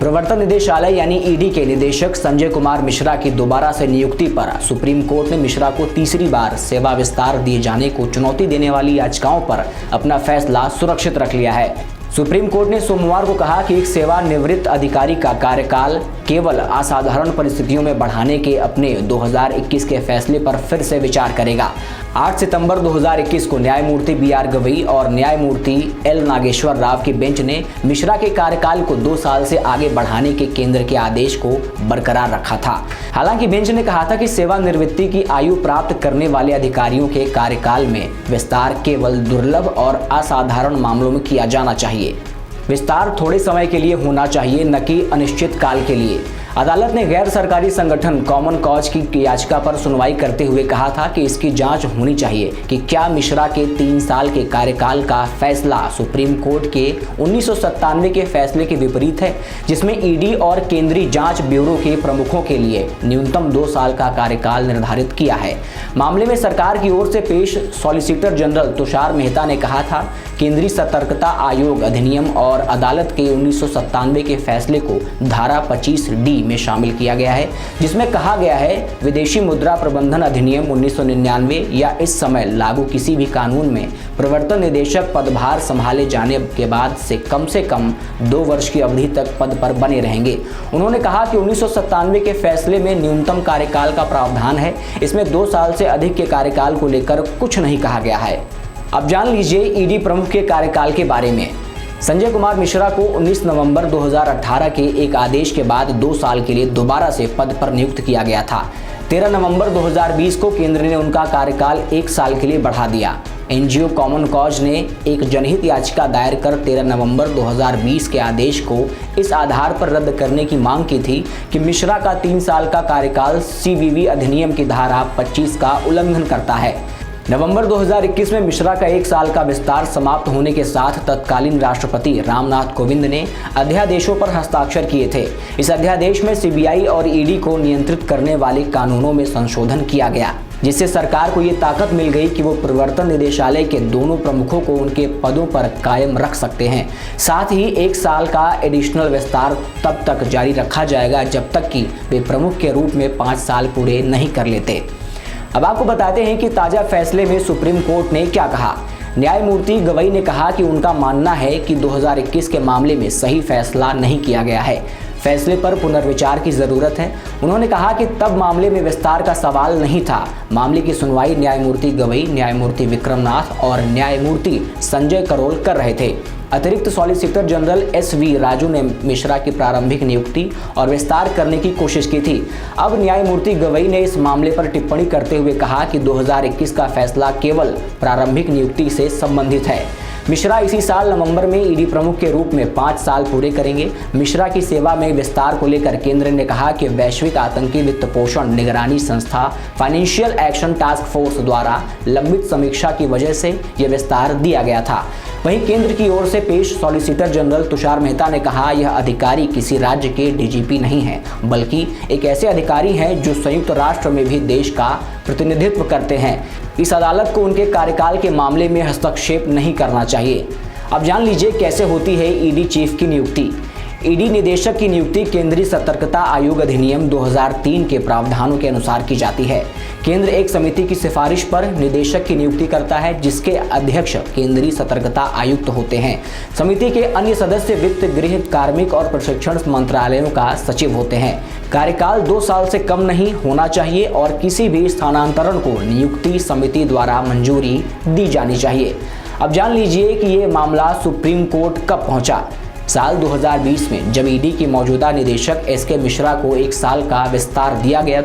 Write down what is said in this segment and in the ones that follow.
प्रवर्तन निदेशालय यानी ईडी के निदेशक संजय कुमार मिश्रा की दोबारा से नियुक्ति पर सुप्रीम कोर्ट ने मिश्रा को तीसरी बार सेवा विस्तार दिए जाने को चुनौती देने वाली याचिकाओं पर अपना फैसला सुरक्षित रख लिया है। सुप्रीम कोर्ट ने सोमवार को कहा कि एक सेवानिवृत्त अधिकारी का कार्यकाल केवल असाधारण परिस्थितियों में बढ़ाने के अपने 2021 के फैसले पर फिर से विचार करेगा। 8 सितंबर 2021 को न्यायमूर्ति BR गवई और न्यायमूर्ति L नागेश्वर राव की बेंच ने मिश्रा के कार्यकाल को 2 साल से आगे बढ़ाने के केंद्र के आदेश को बरकरार रखा था। हालांकि बेंच ने कहा था कि सेवानिवृत्ति की आयु प्राप्त करने वाले अधिकारियों के कार्यकाल में विस्तार केवल दुर्लभ और असाधारण मामलों में किया जाना चाहिए। विस्तार थोड़े समय के लिए होना चाहिए, न कि अनिश्चित काल के लिए। अदालत ने गैर सरकारी संगठन कॉमन कॉज की याचिका पर सुनवाई करते हुए कहा था कि इसकी जांच होनी चाहिए कि क्या मिश्रा के 3 साल के कार्यकाल का फैसला सुप्रीम कोर्ट के 1997 के फैसले के विपरीत है, जिसमें ईडी और केंद्रीय जांच ब्यूरो के प्रमुखों के लिए न्यूनतम 2 साल का कार्यकाल निर्धारित किया है। मामले में सरकार की ओर से पेश सॉलिसिटर जनरल तुषार मेहता ने कहा था, केंद्रीय सतर्कता आयोग अधिनियम और अदालत के 1997 के फैसले को धारा 25D में शामिल किया गया है, जिसमें कहा गया है विदेशी मुद्रा प्रबंधन अधिनियम 1999 या इस समय लागू किसी भी कानून में प्रवर्तन निदेशक पदभार संभाले जाने के बाद से कम 2 वर्ष की अवधि तक पद पर बने रहेंगे। उन्होंने कहा कि 1997 के फैसले में न्यूनतम कार्यकाल का प्रावधान है, इसमें 2 साल से अधिक के कार्यकाल को लेकर कुछ नहीं कहा गया है। अब जान लीजिए ईडी प्रमुख के कार्यकाल के बारे में। संजय कुमार मिश्रा को 19 नवंबर 2018 के एक आदेश के बाद 2 साल के लिए दोबारा से पद पर नियुक्त किया गया था। 13 नवंबर 2020 को केंद्र ने उनका कार्यकाल 1 साल के लिए बढ़ा दिया। एनजीओ कॉमन कॉज ने एक जनहित याचिका दायर कर 13 नवंबर 2020 के आदेश को इस आधार पर रद्द करने की मांग की थी कि मिश्रा का 3 साल का कार्यकाल CVV अधिनियम की धारा 25 का उल्लंघन करता है। नवंबर 2021 में मिश्रा का 1 साल का विस्तार समाप्त होने के साथ तत्कालीन राष्ट्रपति रामनाथ कोविंद ने अध्यादेशों पर हस्ताक्षर किए थे। इस अध्यादेश में CBI और ईडी को नियंत्रित करने वाले कानूनों में संशोधन किया गया, जिससे सरकार को ये ताकत मिल गई कि वो प्रवर्तन निदेशालय के दोनों प्रमुखों को उनके पदों पर कायम रख सकते हैं। साथ ही 1 साल का एडिशनल विस्तार तब तक जारी रखा जाएगा जब तक कि वे प्रमुख के रूप में 5 साल पूरे नहीं कर लेते। अब आपको बताते हैं कि ताजा फैसले में सुप्रीम कोर्ट ने क्या कहा। न्यायमूर्ति गवई ने कहा कि उनका मानना है कि 2021 के मामले में सही फैसला नहीं किया गया है, फैसले पर पुनर्विचार की जरूरत है। उन्होंने कहा कि तब मामले में विस्तार का सवाल नहीं था। मामले की सुनवाई न्यायमूर्ति गवई, न्यायमूर्ति विक्रमनाथ और न्यायमूर्ति संजय करोल कर रहे थे। अतिरिक्त सॉलिसिटर जनरल SV राजू ने मिश्रा की प्रारंभिक नियुक्ति और विस्तार करने की कोशिश की थी। अब न्यायमूर्ति गवई ने इस मामले पर टिप्पणी करते हुए कहा कि 2021 का फैसला केवल प्रारंभिक नियुक्ति से संबंधित है। मिश्रा इसी साल नवंबर में ईडी प्रमुख के रूप में 5 साल पूरे करेंगे। मिश्रा की सेवा में विस्तार को लेकर केंद्र ने कहा कि वैश्विक आतंकी वित्त पोषण निगरानी संस्था फाइनेंशियल एक्शन टास्क फोर्स द्वारा लंबित समीक्षा की वजह से यह विस्तार दिया गया था। वहीं केंद्र की ओर से पेश सॉलिसिटर जनरल तुषार मेहता ने कहा, यह अधिकारी किसी राज्य के DGP नहीं है, बल्कि एक ऐसे अधिकारी हैं जो संयुक्त राष्ट्र में भी देश का प्रतिनिधित्व करते हैं। इस अदालत को उनके कार्यकाल के मामले में हस्तक्षेप नहीं करना चाहिए। अब जान लीजिए कैसे होती है ईडी चीफ की नियुक्ति। ईडी निदेशक की नियुक्ति केंद्रीय सतर्कता आयोग अधिनियम 2003 के प्रावधानों के अनुसार की जाती है। केंद्र एक समिति की सिफारिश पर निदेशक की नियुक्ति करता है, जिसके अध्यक्ष केंद्रीय सतर्कता आयुक्त होते हैं। समिति के अन्य सदस्य वित्त, गृह, कार्मिक और प्रशिक्षण मंत्रालयों का सचिव होते हैं। कार्यकाल 2 साल से कम नहीं होना चाहिए और किसी भी स्थानांतरण को नियुक्ति समिति द्वारा मंजूरी दी जानी चाहिए। अब जान लीजिए कि ये मामला सुप्रीम कोर्ट कब पहुंचा। साल 2020 में जब ईडी के मौजूदा निदेशक SK मिश्रा को 1 साल का विस्तार दिया गया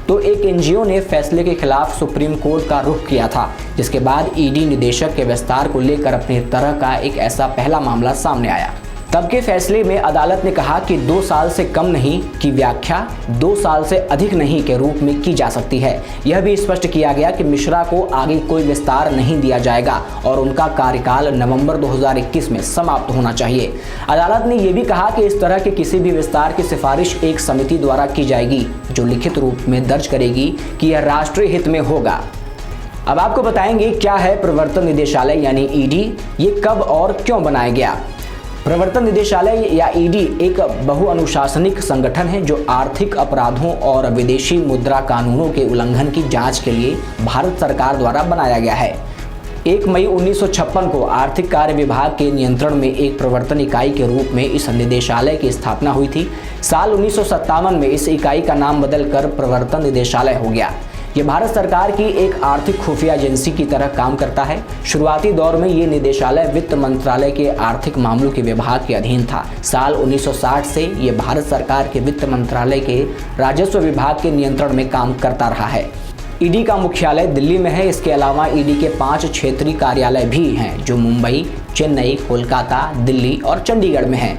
तो एक NGO ने फैसले के खिलाफ सुप्रीम कोर्ट का रुख किया था, जिसके बाद ईडी निदेशक के विस्तार को लेकर अपनी तरह का एक ऐसा पहला मामला सामने आया। तब के फैसले में अदालत ने कहा कि 2 साल से कम नहीं की व्याख्या 2 साल से अधिक नहीं के रूप में की जा सकती है। यह भी स्पष्ट किया गया कि मिश्रा को आगे कोई विस्तार नहीं दिया जाएगा और उनका कार्यकाल नवंबर 2021 में समाप्त होना चाहिए। अदालत ने यह भी कहा कि इस तरह के किसी भी विस्तार की सिफारिश एक समिति द्वारा की जाएगी, जो लिखित रूप में दर्ज करेगी कि यह राष्ट्रीय हित में होगा। अब आपको बताएंगे क्या है प्रवर्तन निदेशालय यानी ईडी, ये कब और क्यों बनाया गया। प्रवर्तन निदेशालय या ईडी एक बहुअनुशासनिक संगठन है जो आर्थिक अपराधों और विदेशी मुद्रा कानूनों के उल्लंघन की जांच के लिए भारत सरकार द्वारा बनाया गया है। 1 मई 1956 को आर्थिक कार्य विभाग के नियंत्रण में एक प्रवर्तन इकाई के रूप में इस निदेशालय की स्थापना हुई थी। साल 1957 में इस इकाई का नाम बदलकर प्रवर्तन निदेशालय हो गया। ये भारत सरकार की एक आर्थिक खुफिया एजेंसी की तरह काम करता है। शुरुआती दौर में ये निदेशालय वित्त मंत्रालय के आर्थिक मामलों के विभाग के अधीन था। साल 1960 से ये भारत सरकार के वित्त मंत्रालय के राजस्व विभाग के नियंत्रण में काम करता रहा है। ईडी का मुख्यालय दिल्ली में है। इसके अलावा ईडी के 5 क्षेत्रीय कार्यालय भी हैं जो मुंबई, चेन्नई, कोलकाता, दिल्ली और चंडीगढ़ में हैं।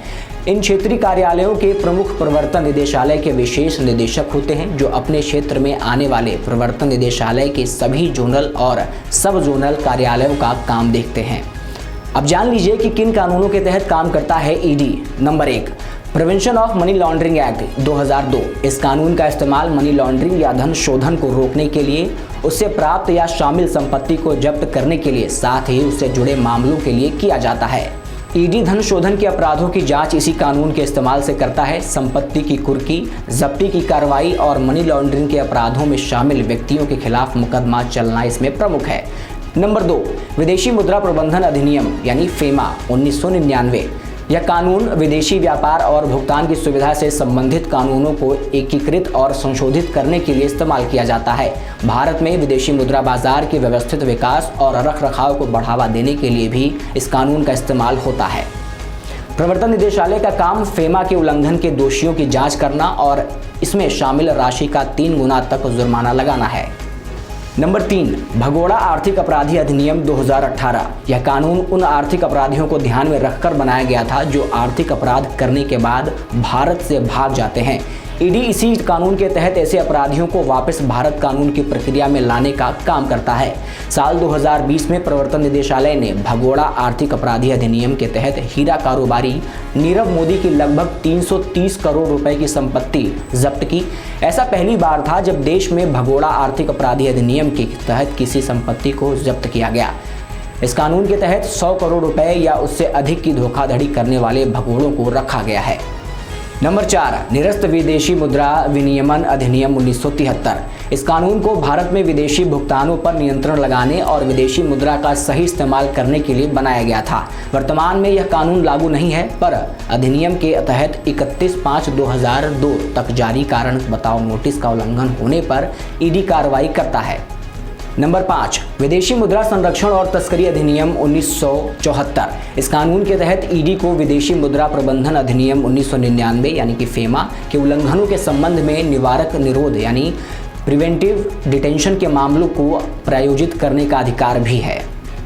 इन क्षेत्रीय कार्यालयों के प्रमुख प्रवर्तन निदेशालय के विशेष निदेशक होते हैं जो अपने क्षेत्र में आने वाले प्रवर्तन निदेशालय के सभी जोनल और सब जोनल कार्यालयों का काम देखते हैं। अब जान लीजिए कि किन कानूनों के तहत काम करता है ED. Number 1, prevention of money laundering act 2002। इस कानून का इस्तेमाल मनी लॉन्ड्रिंग या धन शोधन को रोकने के लिए, उससे प्राप्त या शामिल संपत्ति को जब्त करने के लिए, साथ ही उससे जुड़े मामलों के लिए किया जाता है। ईडी धन शोधन के अपराधों की जांच इसी कानून के इस्तेमाल से करता है। संपत्ति की कुर्की, जब्ती की कार्रवाई और मनी लॉन्ड्रिंग के अपराधों में शामिल व्यक्तियों के खिलाफ मुकदमा चलना इसमें प्रमुख है। नंबर 2, विदेशी मुद्रा प्रबंधन अधिनियम यानी फेमा 1999। यह कानून विदेशी व्यापार और भुगतान की सुविधा से संबंधित कानूनों को एकीकृत और संशोधित करने के लिए इस्तेमाल किया जाता है। भारत में विदेशी मुद्रा बाजार के व्यवस्थित विकास और रखरखाव को बढ़ावा देने के लिए भी इस कानून का इस्तेमाल होता है। प्रवर्तन निदेशालय का काम फेमा के उल्लंघन के दोषियों की जांच करना और इसमें शामिल राशि का 3 गुना तक जुर्माना लगाना है। नंबर 3, भगोड़ा आर्थिक अपराधी अधिनियम 2018। यह कानून उन आर्थिक अपराधियों को ध्यान में रखकर बनाया गया था जो आर्थिक अपराध करने के बाद भारत से भाग जाते हैं। ईडी इसी कानून के तहत ऐसे अपराधियों को वापस भारत कानून की प्रक्रिया में लाने का काम करता है। साल 2020 में प्रवर्तन निदेशालय ने भगोड़ा आर्थिक अपराधी अधिनियम के तहत हीरा कारोबारी नीरव मोदी की लगभग 330 करोड़ रुपए की संपत्ति जब्त की। ऐसा पहली बार था जब देश में भगोड़ा आर्थिक अपराधी अधिनियम के तहत किसी संपत्ति को जब्त किया गया। इस कानून के तहत 100 करोड़ रुपए या उससे अधिक की धोखाधड़ी करने वाले भगोड़ों को रखा गया है। नंबर 4, निरस्त विदेशी मुद्रा विनियमन अधिनियम 1973। इस कानून को भारत में विदेशी भुगतानों पर नियंत्रण लगाने और विदेशी मुद्रा का सही इस्तेमाल करने के लिए बनाया गया था। वर्तमान में यह कानून लागू नहीं है, पर अधिनियम के तहत 31/5/2002 तक जारी कारण बताओ नोटिस का उल्लंघन होने पर ईडी कार्रवाई करता है। नंबर 5, विदेशी मुद्रा संरक्षण और तस्करी अधिनियम 1974। इस कानून के तहत ईडी को विदेशी मुद्रा प्रबंधन अधिनियम 1999 यानी कि फेमा के उल्लंघनों के संबंध में निवारक निरोध यानी प्रिवेंटिव डिटेंशन के मामलों को प्रायोजित करने का अधिकार भी है।